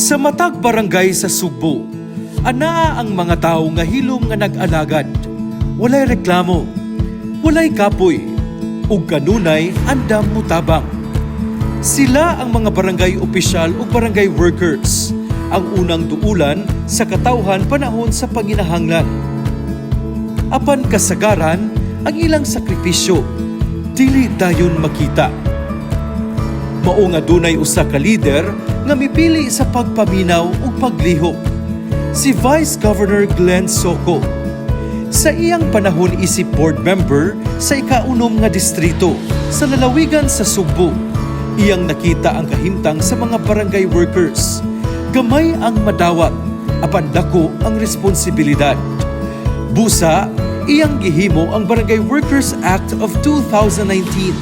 Sa matag barangay sa Subo, anaa ang mga tawo nga hilom nga nag-alagad. Walay reklamo, walay kapoy, ug kanunay andam mutabang. Sila ang mga barangay opisyal ug barangay workers, ang unang duulan sa katawhan panahon sa panginahanglan. Apan kasagaran ang ilang sakripisyo, dili dayon makita. Mao nga dunay usa ka lider nga mipili sa pagpaminaw ug paglihok, si Vice Governor Glenn Soco. Sa iyang panahon isip board member sa ikaunom nga distrito sa lalawigan sa Subo, iyang nakita ang kahimtang sa mga barangay workers. Gamay ang madawat, apan dako ang responsibilidad. Busa, iyang gihimo ang Barangay Workers Act of 2019.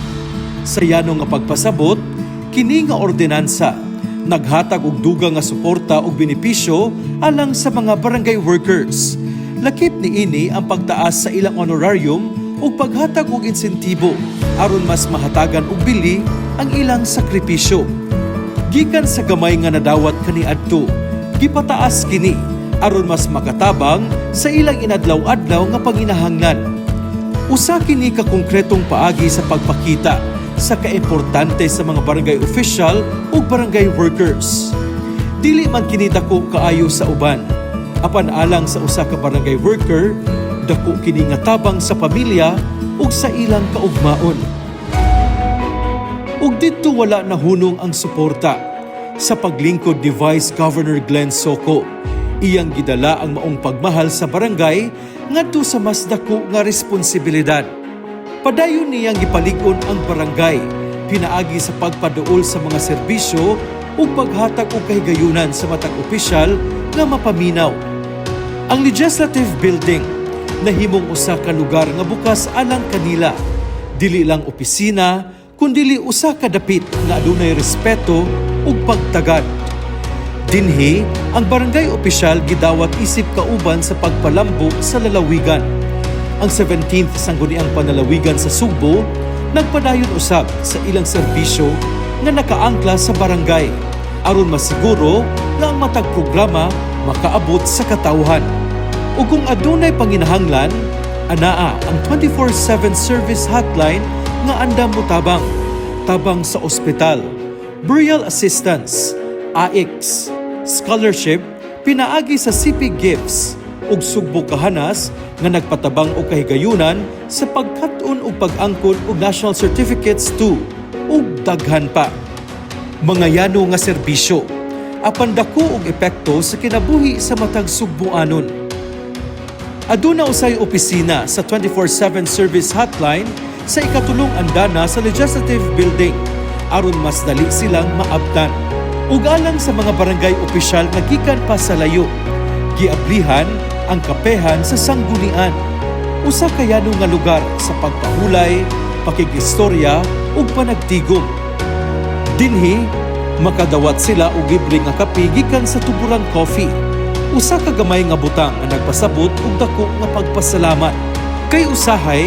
Sa yanong nga pagpasabot, kini nga ordinansa naghatag og dugang nga suporta ug benepisyo alang sa mga barangay workers. Lakip niini ang pagtaas sa ilang honorarium ug paghatag og insentibo aron mas mahatagan og bili ang ilang sakripisyo. Gikan sa gamay nga nadawat kaniadto, gipataas kini aron mas makatabang sa ilang inadlaw-adlaw nga panginahanglan. Usa kini ka konkretong paagi sa pagpakita sa kaimportante sa mga barangay official ug barangay workers. Dili man kini dako kaayo sa uban, apan alang sa usa ka barangay worker, dako kini nga tabang sa pamilya ug sa ilang kaugmaon. Ug didto wala nahunong ang suporta sa paglingkod ni Vice Governor Glenn Soco. Iyang gidala ang maong pagmahal sa barangay ngadto sa mas dako nga responsibilidad. Padayon niyang gipalig-on ang barangay, pinaagi sa pagpaduol sa mga serbisyo ug paghatag og kahigayunan sa matag opisyal nga mapaminaw. Ang Legislative Building nahimong usa ka lugar nga bukas alang kanila. Dili lang opisina, kundi usa ka dapit nga adunay respeto ug pagtagad. Dinhi, ang barangay opisyal gidawat isip kauban sa pagpalambo sa lalawigan. Ang 17th Sangguniang Panalawigan sa Subo nagpadayon usab sa ilang serbisyo nga nakaangkla sa barangay aron masiguro nga ang matag programa makaabot sa katawhan. Ug kung adunay panginahanglan, anaa ang 24/7 service hotline nga andam mutabang, tabang sa ospital, burial assistance, AX, scholarship, pinaagi sa CP gifts ug sugbo kahanas nga nagpatabang og kahigayunan sa pagkat-on ug pag-angkon og national certificates 2 ug daghan pa. Mga yano nga serbisyo, apan dako og epekto sa kinabuhi sa matag sugboanon. Aduna usay opisina sa 24/7 service hotline sa ikatulong andana sa Legislative Building aron mas dali silang maabtan. Ug alang sa mga barangay opisyal nga gikan pa sa layo, giablihan ang kapehan sa sanggunian. Usa kayano nga lugar sa pagpahulay, pakigistorya ug panagtigom. Dinhi, makadawat sila og libre nga kape gikan sa tubulang coffee. Usa ka gamay nga butang nga nagpasabot og dako nga pagpasalamat. Kay usahay,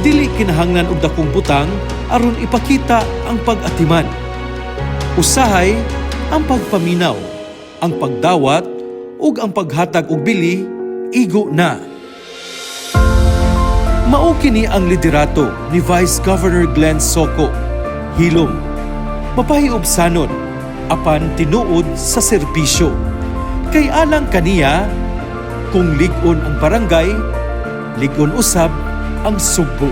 dili kinahanglan og dakong butang aron ipakita ang pag-atiman. Usahay ang pagpaminaw, ang pagdawat ug ang paghatag og bili igo na. Mao kini ang liderato ni Vice Governor Glenn Soco. Hilom, mapahiubsanon, apan tinuod sa serbisyo. Kay alang kaniya, kung lig-on ang barangay, lig-on usab ang Subo.